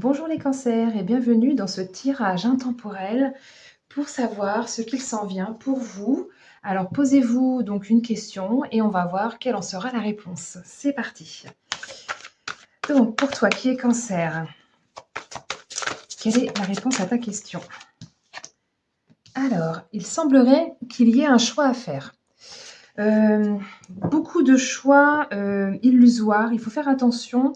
Bonjour les cancers et bienvenue dans ce tirage intemporel pour savoir ce qu'il s'en vient pour vous. Alors posez-vous donc une question et on va voir quelle en sera la réponse. C'est parti. Donc pour toi qui es cancer, quelle est la réponse à ta question? Alors, il semblerait qu'il y ait un choix à faire. Beaucoup de choix illusoires, il faut faire attention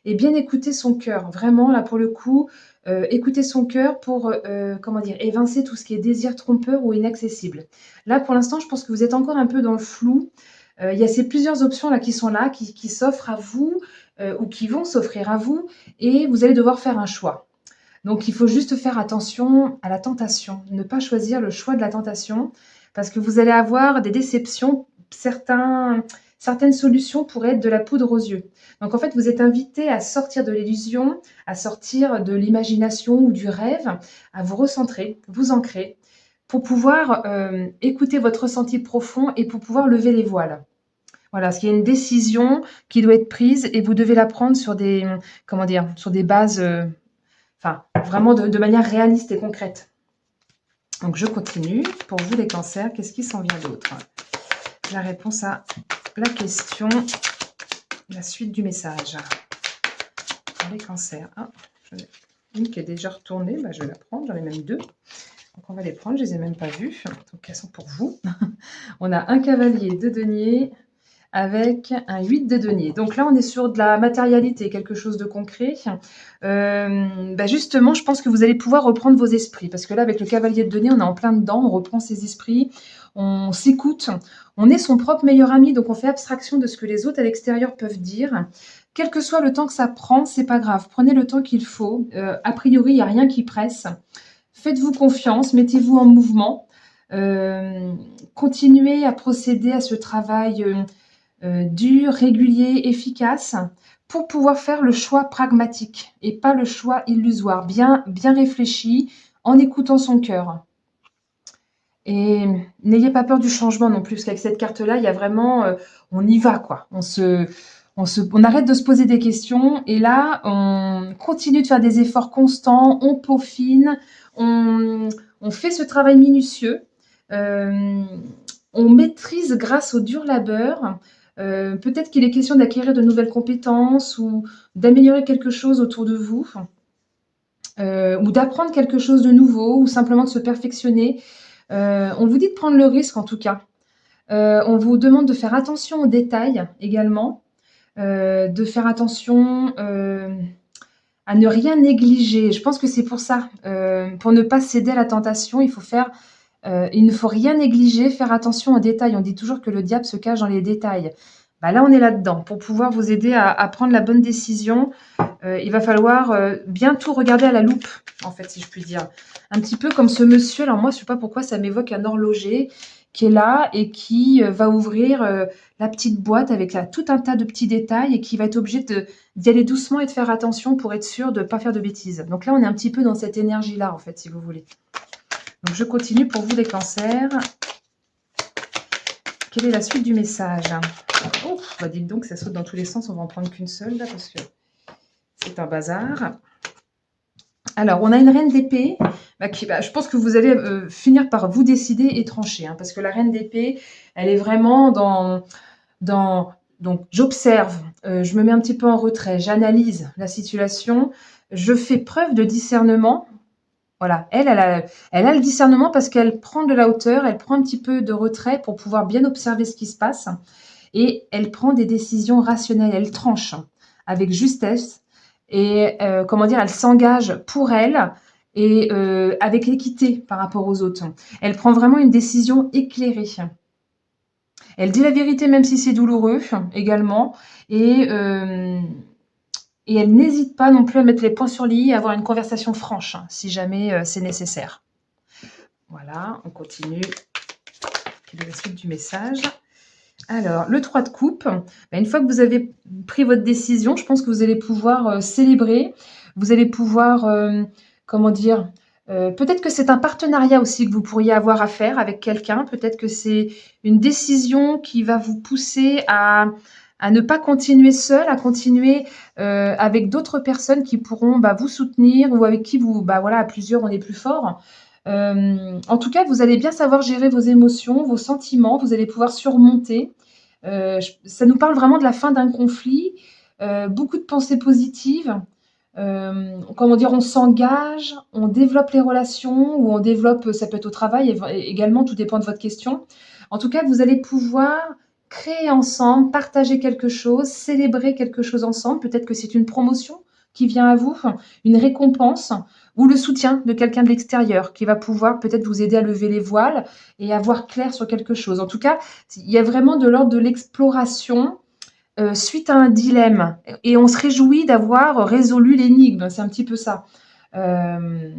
et bien écouter son cœur. Vraiment, là pour le coup, écouter son cœur pour comment dire, évincer tout ce qui est désir trompeur ou inaccessible. Là pour l'instant, je pense que vous êtes encore un peu dans le flou. Il y a ces plusieurs options là qui sont là, qui s'offrent à vous ou qui vont s'offrir à vous et vous allez devoir faire un choix. Donc il faut juste faire attention à la tentation, ne pas choisir le choix de la tentation parce que vous allez avoir des déceptions. Certaines solutions pourraient être de la poudre aux yeux. Donc en fait, vous êtes invité à sortir de l'illusion, à sortir de l'imagination ou du rêve, à vous recentrer, vous ancrer, pour pouvoir écouter votre ressenti profond et pour pouvoir lever les voiles. Voilà, parce qu'il y a une décision qui doit être prise et vous devez la prendre sur des, comment dire, sur des bases, enfin, vraiment de manière réaliste et concrète. Donc je continue. Pour vous les cancers, qu'est-ce qui s'en vient d'autre? La réponse à la question, la suite du message. Pour les cancers. Ah, j'en ai une qui est déjà retournée, bah, je vais la prendre, j'en ai même deux. Donc on va les prendre, je ne les ai même pas vues. Donc elles sont pour vous. On a un cavalier de denier avec un 8 de denier. Donc là, on est sur de la matérialité, quelque chose de concret. Bah justement, je pense que vous allez pouvoir reprendre vos esprits. Parce que là, avec le cavalier de denier, on est en plein dedans, on reprend ses esprits, on s'écoute, on est son propre meilleur ami, donc on fait abstraction de ce que les autres à l'extérieur peuvent dire. Quel que soit le temps que ça prend, c'est pas grave. Prenez le temps qu'il faut. A priori, il n'y a rien qui presse. Faites-vous confiance, mettez-vous en mouvement. Continuez à procéder à ce travail dur, régulier, efficace, pour pouvoir faire le choix pragmatique et pas le choix illusoire, bien réfléchi, en écoutant son cœur. Et n'ayez pas peur du changement non plus, parce qu'avec cette carte-là, il y a vraiment, on y va quoi. On arrête de se poser des questions et là, on continue de faire des efforts constants, on peaufine, on fait ce travail minutieux, on maîtrise grâce au dur labeur. Peut-être qu'il est question d'acquérir de nouvelles compétences ou d'améliorer quelque chose autour de vous, ou d'apprendre quelque chose de nouveau ou simplement de se perfectionner. On vous dit de prendre le risque en tout cas. On vous demande de faire attention aux détails également, de faire attention à ne rien négliger. Je pense que c'est pour ça, pour ne pas céder à la tentation, il ne faut rien négliger, faire attention aux détails. On dit toujours que le diable se cache dans les détails. Bah là, on est là-dedans. Pour pouvoir vous aider à prendre la bonne décision, il va falloir bien tout regarder à la loupe, en fait, si je puis dire. Un petit peu comme ce monsieur. Alors moi, je ne sais pas pourquoi ça m'évoque un horloger qui est là et qui va ouvrir la petite boîte avec tout un tas de petits détails et qui va être obligé d'y aller doucement et de faire attention pour être sûr de ne pas faire de bêtises. Donc là, on est un petit peu dans cette énergie-là, en fait, si vous voulez. Donc je continue pour vous les cancers. Quelle est la suite du message? Oh, bah dites donc, ça saute dans tous les sens, on va en prendre qu'une seule là parce que c'est un bazar. Alors, on a une reine d'épée je pense que vous allez finir par vous décider et trancher, hein, parce que la reine d'épée, elle est vraiment donc j'observe, je me mets un petit peu en retrait, j'analyse la situation, je fais preuve de discernement. Voilà, elle a le discernement parce qu'elle prend de la hauteur, elle prend un petit peu de retrait pour pouvoir bien observer ce qui se passe et elle prend des décisions rationnelles, elle tranche avec justesse et comment dire, elle s'engage pour elle et avec équité par rapport aux autres. Elle prend vraiment une décision éclairée. Elle dit la vérité même si c'est douloureux également et elle n'hésite pas non plus à mettre les points sur les i et à avoir une conversation franche, hein, si jamais c'est nécessaire. Voilà, on continue. Quelle est la suite du message? Alors, le 3 de coupe, une fois que vous avez pris votre décision, je pense que vous allez pouvoir célébrer. Vous allez pouvoir, comment dire, peut-être que c'est un partenariat aussi que vous pourriez avoir à faire avec quelqu'un. Peut-être que c'est une décision qui va vous pousser à à ne pas continuer seul, à continuer, avec d'autres personnes qui pourront, bah, vous soutenir ou avec qui vous bah, voilà, à plusieurs, on est plus fort. En tout cas, vous allez bien savoir gérer vos émotions, vos sentiments, vous allez pouvoir surmonter. J ça nous parle vraiment de la fin d'un conflit, beaucoup de pensées positives. Comment dire? On s'engage, on développe les relations ou on développe, ça peut être au travail également, tout dépend de votre question. En tout cas, vous allez pouvoir créer ensemble, partager quelque chose, célébrer quelque chose ensemble. Peut-être que c'est une promotion qui vient à vous, une récompense ou le soutien de quelqu'un de l'extérieur qui va pouvoir peut-être vous aider à lever les voiles et à voir clair sur quelque chose. En tout cas, il y a vraiment de l'ordre de l'exploration, suite à un dilemme et on se réjouit d'avoir résolu l'énigme, c'est un petit peu ça. Hem,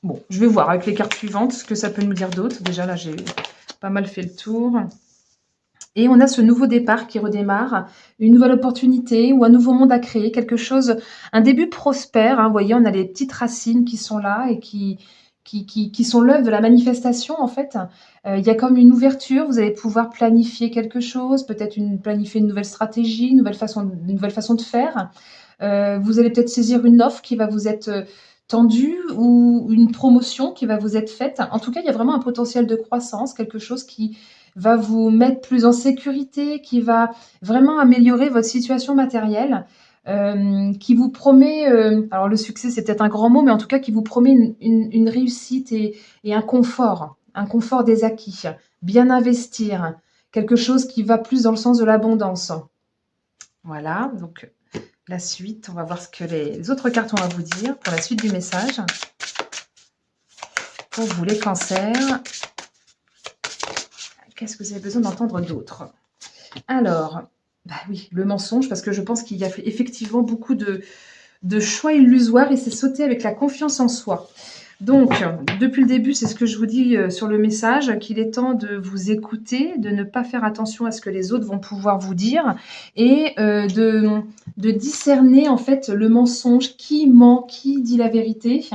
bon, je vais voir avec les cartes suivantes ce que ça peut nous dire d'autre. Déjà là, j'ai pas mal fait le tour et on a ce nouveau départ qui redémarre, une nouvelle opportunité ou un nouveau monde à créer, quelque chose un début prospère, hein. Vous voyez, on a les petites racines qui sont là et qui sont l'œuvre de la manifestation, en fait. Il y a comme une ouverture, vous allez pouvoir planifier quelque chose, peut-être planifier une nouvelle stratégie, une nouvelle façon de faire. Vous allez peut-être saisir une offre qui va vous être, tendue ou une promotion qui va vous être faite. En tout cas, il y a vraiment un potentiel de croissance, quelque chose qui va vous mettre plus en sécurité, qui va vraiment améliorer votre situation matérielle, qui vous promet, alors le succès, c'est peut-être un grand mot, mais en tout cas qui vous promet une réussite et un confort des acquis. Bien investir, quelque chose qui va plus dans le sens de l'abondance. Voilà, donc la suite, on va voir ce que les autres cartes ont à vous dire pour la suite du message. Pour vous, les cancers, qu'est-ce que vous avez besoin d'entendre d'autre? Alors, bah oui, le mensonge, parce que je pense qu'il y a effectivement beaucoup de choix illusoires et c'est sauter avec la confiance en soi. Donc, depuis le début, c'est ce que je vous dis sur le message, qu'il est temps de vous écouter, de ne pas faire attention à ce que les autres vont pouvoir vous dire et de discerner en fait le mensonge, qui ment, qui dit la vérité.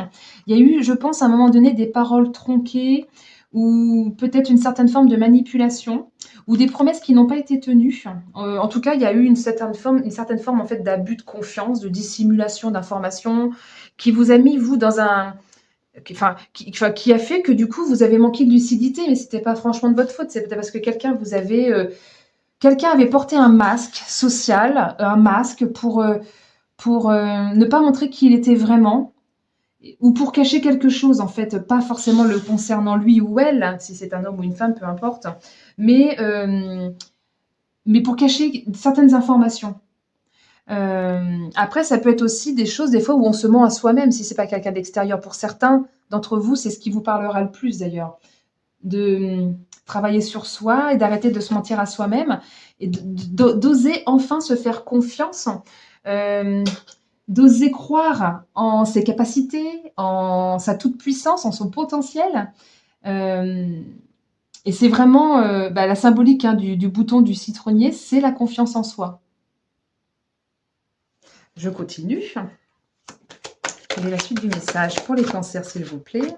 Il y a eu, je pense, à un moment donné, des paroles tronquées ou peut-être une certaine forme de manipulation ou des promesses qui n'ont pas été tenues. En tout cas, il y a eu une certaine forme en fait d'abus de confiance, de dissimulation d'informations qui vous a mis, vous, dans un qui a fait que du coup vous avez manqué de lucidité, mais c'était pas franchement de votre faute. C'est peut-être parce que quelqu'un avait porté un masque social, un masque pour ne pas montrer qui il était vraiment, ou pour cacher quelque chose en fait, pas forcément le concernant lui ou elle, si c'est un homme ou une femme, peu importe, mais mais pour cacher certaines informations. Après, ça peut être aussi des choses, des fois, où on se ment à soi-même, si c'est pas quelqu'un d'extérieur. Pour certains d'entre vous, c'est ce qui vous parlera le plus d'ailleurs, de travailler sur soi et d'arrêter de se mentir à soi-même et d'oser enfin se faire confiance, hem, d'oser croire en ses capacités, en sa toute-puissance, en son potentiel, hem et c'est vraiment, bah, la symbolique, hein, du bouton du citronnier, c'est la confiance en soi. Je continue. Quelle est la suite du message pour les cancers, s'il vous plaît?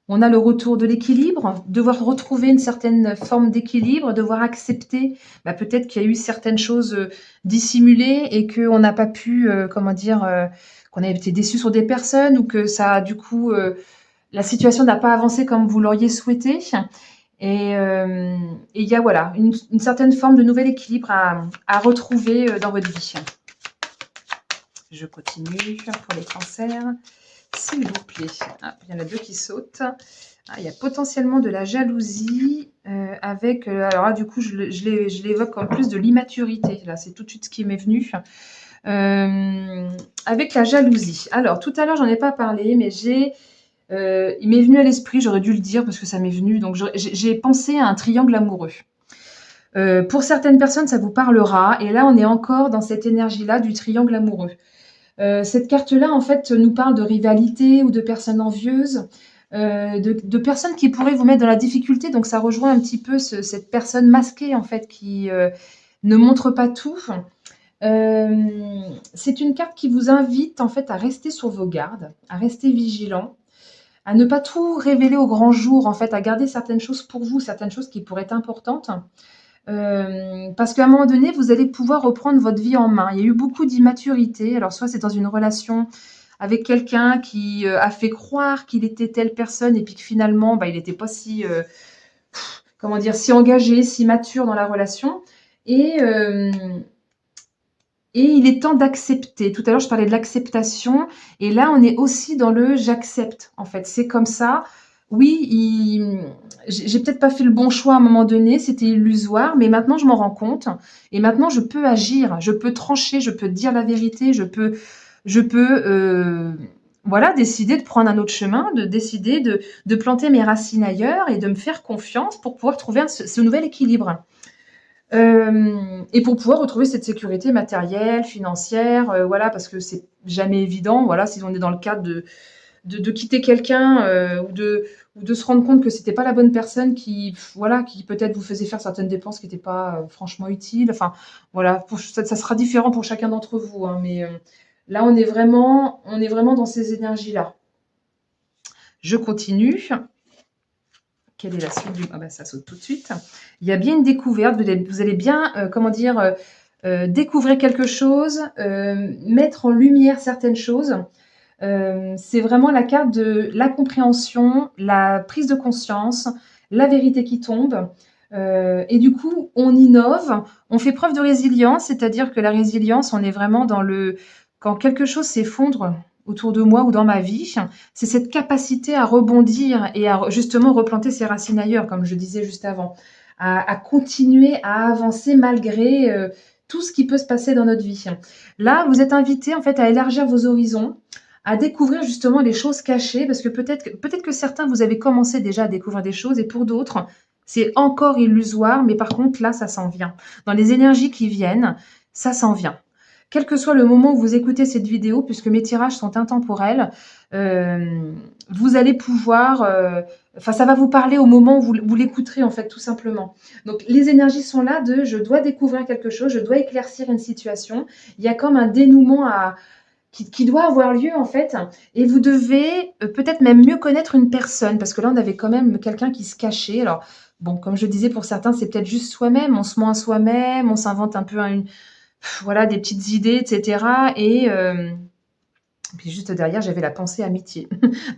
On a le retour de l'équilibre, devoir retrouver une certaine forme d'équilibre, devoir accepter, bah, peut-être qu'il y a eu certaines choses, dissimulées et qu'on n'a pas pu, comment dire, qu'on a été déçu sur des personnes ou que ça a du coup, la situation n'a pas avancé comme vous l'auriez souhaité et il y a voilà, une certaine forme de nouvel équilibre à retrouver, dans votre vie. Je continue pour les cancers, s'il vous plaît. Ah, il y en a 2 qui sautent. Ah, il y a potentiellement de la jalousie, avec, alors là, du coup, je l'évoque en plus de l'immaturité. Là, c'est tout de suite ce qui m'est venu. Avec la jalousie. Alors, tout à l'heure, j'en ai pas parlé, mais il m'est venu à l'esprit, j'aurais dû le dire parce que ça m'est venu, donc j'ai pensé à un triangle amoureux. Pour certaines personnes, ça vous parlera et là, on est encore dans cette énergie-là du triangle amoureux. Cette carte-là, en fait, nous parle de rivalité ou de personnes envieuses, de personnes qui pourraient vous mettre dans la difficulté. Donc ça rejoint un petit peu cette personne masquée, en fait, qui ne montre pas tout. C'est une carte qui vous invite, en fait, à rester sur vos gardes, à rester vigilant, à ne pas tout révéler au grand jour, en fait, à garder certaines choses pour vous, certaines choses qui pourraient être importantes. Parce qu'à un moment donné, vous allez pouvoir reprendre votre vie en main. Il y a eu beaucoup d'immaturité. Alors soit c'est dans une relation avec quelqu'un qui, a fait croire qu'il était telle personne et puis que finalement, bah, il n'était pas si, comment dire? Si engagé, si mature dans la relation et hem et il est temps d'accepter. Tout à l'heure, je parlais de l'acceptation et là, on est aussi dans le «j'accepte», en fait. C'est comme ça. Oui, j'ai peut-être pas fait le bon choix à un moment donné, c'était illusoire, mais maintenant je m'en rends compte et maintenant je peux agir, je peux trancher, je peux dire la vérité, je peux, voilà, décider de prendre un autre chemin, de décider de planter mes racines ailleurs et de me faire confiance pour pouvoir trouver ce nouvel équilibre. Et pour pouvoir retrouver cette sécurité matérielle, financière, voilà, parce que c'est jamais évident, voilà, si on est dans le cadre de quitter quelqu'un, ou de se rendre compte que c'était pas la bonne personne qui, voilà, qui peut-être vous faisait faire certaines dépenses qui étaient pas, franchement utiles. Enfin, voilà, pour ça sera différent pour chacun d'entre vous, hein, mais, là, on est vraiment dans ces énergies-là. Je continue. Quelle est la suite du... Ah bah ça saute tout de suite. Il y a bien une découverte, vous allez bien, comment dire, découvrir quelque chose, mettre en lumière certaines choses. C'est vraiment la carte de la compréhension, la prise de conscience, la vérité qui tombe. Et du coup, on innove, on fait preuve de résilience, c'est-à-dire que la résilience, on est vraiment dans le... Quand quelque chose s'effondre autour de moi ou dans ma vie, c'est cette capacité à rebondir et à justement replanter ses racines ailleurs, comme je disais juste avant, à continuer à avancer malgré tout ce qui peut se passer dans notre vie. Là, vous êtes invité en fait à élargir vos horizons, à découvrir justement les choses cachées, parce que peut-être que certains, vous avez commencé déjà à découvrir des choses, et pour d'autres, c'est encore illusoire, mais par contre, là, ça s'en vient. Dans les énergies qui viennent, ça s'en vient. Quel que soit le moment où vous écoutez cette vidéo, puisque mes tirages sont intemporels, vous allez pouvoir, enfin, ça va vous parler au moment où vous l'écouterez, en fait, tout simplement. Donc, les énergies sont là de je dois découvrir quelque chose, je dois éclaircir une situation. Il y a comme un dénouement qui doit avoir lieu en fait, et vous devez peut-être même mieux connaître une personne, parce que là on avait quand même quelqu'un qui se cachait. Alors bon, comme je disais, pour certains c'est peut-être juste soi-même, on se ment à soi-même, on s'invente un peu voilà, des petites idées, etc. Et puis juste derrière j'avais la pensée amitié.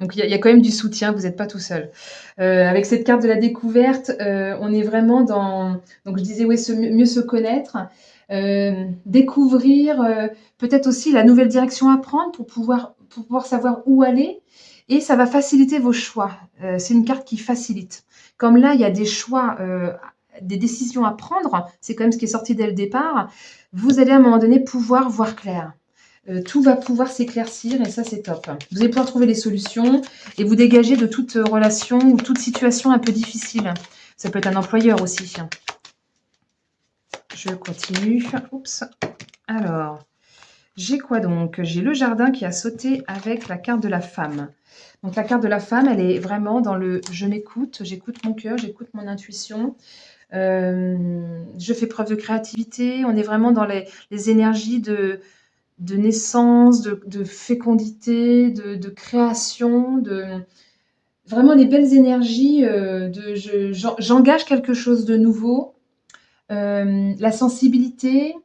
Donc il y a quand même du soutien, vous n'êtes pas tout seul. Avec cette carte de la découverte, on est vraiment dans, donc je disais, oui, mieux se connaître, découvrir peut-être aussi la nouvelle direction à prendre pour pouvoir savoir où aller, et ça va faciliter vos choix. C'est une carte qui facilite. Comme là, il y a des choix, des décisions à prendre, c'est quand même ce qui est sorti dès le départ, vous allez à un moment donné pouvoir voir clair. Tout va pouvoir s'éclaircir et ça, c'est top. Vous allez pouvoir trouver des solutions et vous dégager de toute relation ou toute situation un peu difficile. Ça peut être un employeur aussi. Je continue. Oups. Alors, j'ai quoi donc? J'ai le jardin qui a sauté avec la carte de la femme. Donc la carte de la femme, elle est vraiment dans le je m'écoute, j'écoute mon cœur, j'écoute mon intuition. Je fais preuve de créativité. On est vraiment dans les énergies de naissance, de fécondité, de création, vraiment les belles énergies, j'engage quelque chose de nouveau, la sensibilité,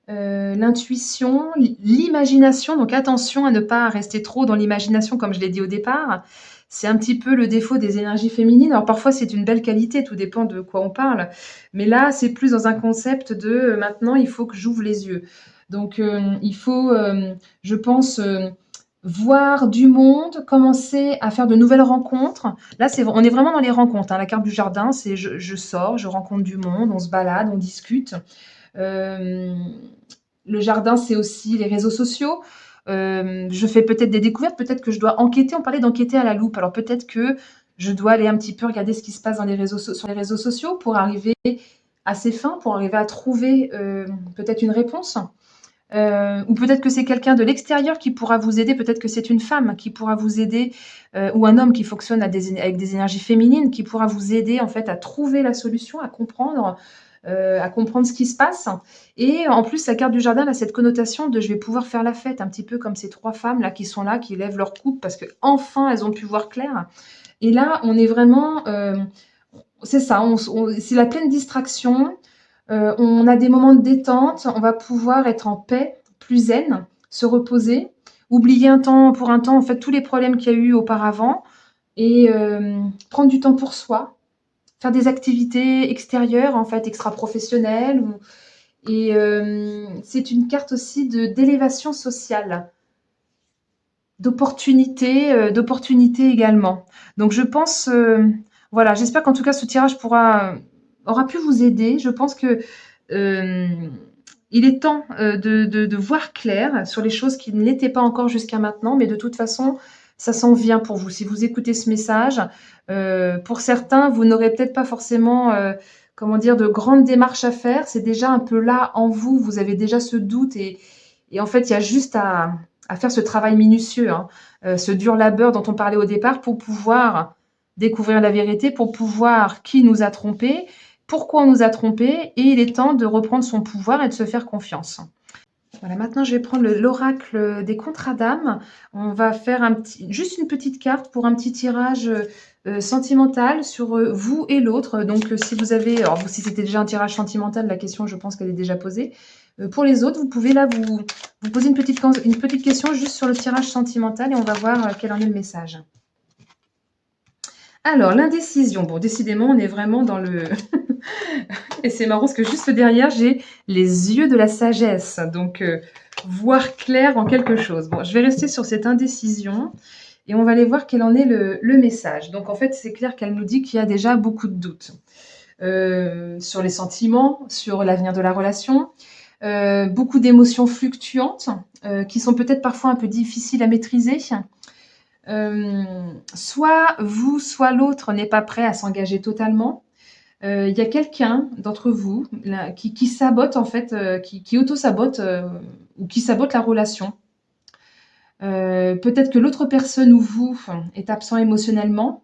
l'intuition, l'imagination. Donc attention à ne pas rester trop dans l'imagination, comme je l'ai dit au départ. C'est un petit peu le défaut des énergies féminines. Alors parfois c'est une belle qualité, tout dépend de quoi on parle. Mais là, c'est plus dans un concept de maintenant, il faut que j'ouvre les yeux. Donc il faut, je pense, voir du monde, commencer à faire de nouvelles rencontres. Là, on est vraiment dans les rencontres, hein. La carte du jardin, c'est je sors, je rencontre du monde, on se balade, on discute. Euh, le jardin, c'est aussi les réseaux sociaux. Je fais peut-être des découvertes, peut-être que je dois enquêter. On parlait d'enquêter à la loupe. Alors peut-être que je dois aller un petit peu regarder ce qui se passe sur les réseaux sociaux pour arriver à ses fins, pour arriver à trouver peut-être une réponse. Ou peut-être que c'est quelqu'un de l'extérieur qui pourra vous aider, peut-être que c'est une femme qui pourra vous aider, ou un homme qui fonctionne avec des énergies féminines, qui pourra vous aider en fait à trouver la solution, à comprendre ce qui se passe. Et en plus, la carte du jardin a cette connotation de je vais pouvoir faire la fête, un petit peu comme ces trois femmes là qui sont là, qui lèvent leur coupe parce que enfin elles ont pu voir clair. Et là, on est vraiment, c'est ça, c'est la pleine distraction. On a des moments de détente, on va pouvoir être en paix, plus zen, se reposer, oublier un temps, en fait, tous les problèmes qu'il y a eu auparavant et prendre du temps pour soi, faire des activités extérieures, en fait, extra-professionnelles ou et c'est une carte aussi d'élévation sociale, d'opportunités également. Donc je pense, voilà, j'espère qu'en tout cas ce tirage aura pu vous aider. Je pense que, il est temps, de voir clair sur les choses qui ne l'étaient pas encore jusqu'à maintenant, mais de toute façon, ça s'en vient pour vous. Si vous écoutez ce message, pour certains, vous n'aurez peut-être pas forcément, comment dire? De grandes démarches à faire. C'est déjà un peu là en vous, vous avez déjà ce doute et en fait, il y a juste à faire ce travail minutieux, hein, ce dur labeur dont on parlait au départ pour pouvoir découvrir la vérité, pour pouvoir qui nous a trompés, pourquoi on nous a trompés et il est temps de reprendre son pouvoir et de se faire confiance. Voilà, maintenant je vais prendre l'oracle des contrats d'âme. On va faire juste une petite carte pour un petit tirage sentimental sur vous et l'autre. Donc si vous avez, alors si c'était déjà un tirage sentimental, la question je pense qu'elle est déjà posée. Pour les autres, vous pouvez là vous poser une petite question juste sur le tirage sentimental et on va voir quel en est le message. Alors, l'indécision. Bon, décidément, on est vraiment dans le... Et c'est marrant parce que juste derrière, j'ai les yeux de la sagesse. Donc, voir clair en quelque chose. Bon, je vais rester sur cette indécision et on va aller voir quel en est le message. Donc, en fait, c'est clair qu'elle nous dit qu'il y a déjà beaucoup de doutes sur les sentiments, sur l'avenir de la relation. Beaucoup d'émotions fluctuantes qui sont peut-être parfois un peu difficiles à maîtriser. Soit vous, soit l'autre n'est pas prêt à s'engager totalement. Il y a quelqu'un d'entre vous là, qui sabote en fait, qui auto-sabote ou qui sabote la relation. Peut-être que l'autre personne ou vous est absent émotionnellement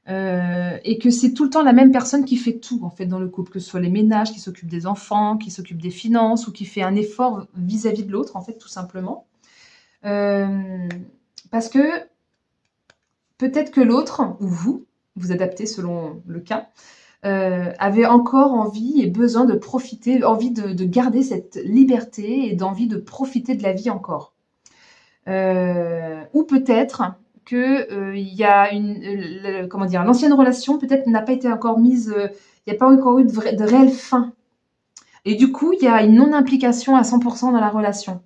et que c'est tout le temps la même personne qui fait tout en fait dans le couple, que ce soit les ménages, qui s'occupe des enfants, qui s'occupe des finances ou qui fait un effort vis-à-vis de l'autre en fait tout simplement. Parce que peut-être que l'autre, ou vous adaptez selon le cas, avez encore envie et besoin de profiter, envie de garder cette liberté et d'envie de profiter de la vie encore. Ou peut-être que il y a comment dire, l'ancienne relation peut-être n'a pas été encore mise, il n'y a pas encore eu de réelle fin. Et du coup, il y a une non-implication à 100% dans la relation.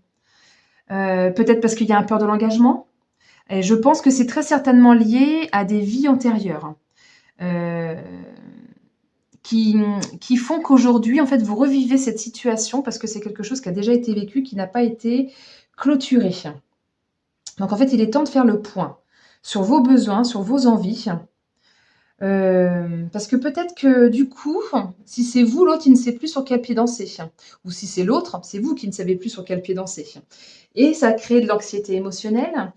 Peut-être parce qu'il y a un peur de l'engagement. Et je pense que c'est très certainement lié à des vies antérieures. Qui font qu'aujourd'hui, en fait, vous revivez cette situation parce que c'est quelque chose qui a déjà été vécu, qui n'a pas été clôturé. Donc, en fait, il est temps de faire le point sur vos besoins, sur vos envies. Parce que peut-être que du coup, si c'est vous, l'autre, il ne sait plus sur quel pied danser. Ou si c'est l'autre, c'est vous qui ne savez plus sur quel pied danser. Et ça crée de l'anxiété émotionnelle.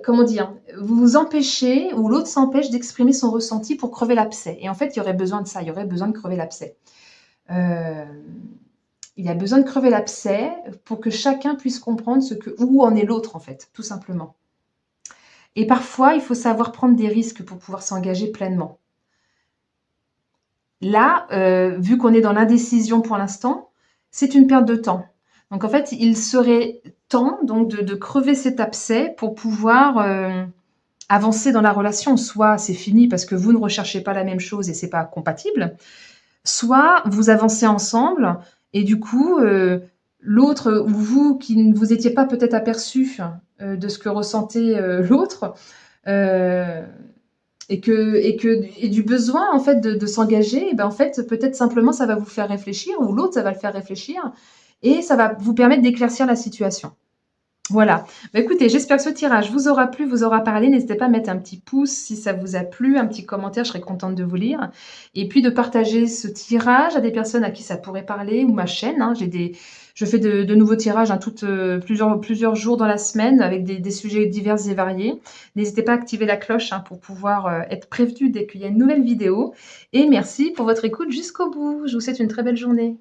Comment dire, vous vous empêchez ou l'autre s'empêche d'exprimer son ressenti pour crever l'abcès. Et en fait, il y aurait besoin de ça, il y aurait besoin de crever l'abcès. Il y a besoin de crever l'abcès pour que chacun puisse comprendre où en est l'autre, en fait, tout simplement. Et parfois, il faut savoir prendre des risques pour pouvoir s'engager pleinement. Là, vu qu'on est dans l'indécision pour l'instant, c'est une perte de temps. Donc en fait, il serait temps donc de crever cet abcès pour pouvoir avancer dans la relation. Soit c'est fini parce que vous ne recherchez pas la même chose et c'est pas compatible, soit vous avancez ensemble et du coup, l'autre ou vous qui ne vous étiez pas peut-être aperçu de ce que ressentait l'autre, et du besoin en fait de s'engager, et ben en fait peut-être simplement ça va vous faire réfléchir ou l'autre ça va le faire réfléchir et ça va vous permettre d'éclaircir la situation. Voilà. Bah, écoutez, j'espère que ce tirage vous aura plu, vous aura parlé. N'hésitez pas à mettre un petit pouce si ça vous a plu, un petit commentaire, je serais contente de vous lire. Et puis de partager ce tirage à des personnes à qui ça pourrait parler ou ma chaîne. Hein. Je fais de nouveaux tirages hein, plusieurs jours dans la semaine avec des sujets divers et variés. N'hésitez pas à activer la cloche hein, pour pouvoir être prévenu dès qu'il y a une nouvelle vidéo. Et merci pour votre écoute jusqu'au bout. Je vous souhaite une très belle journée.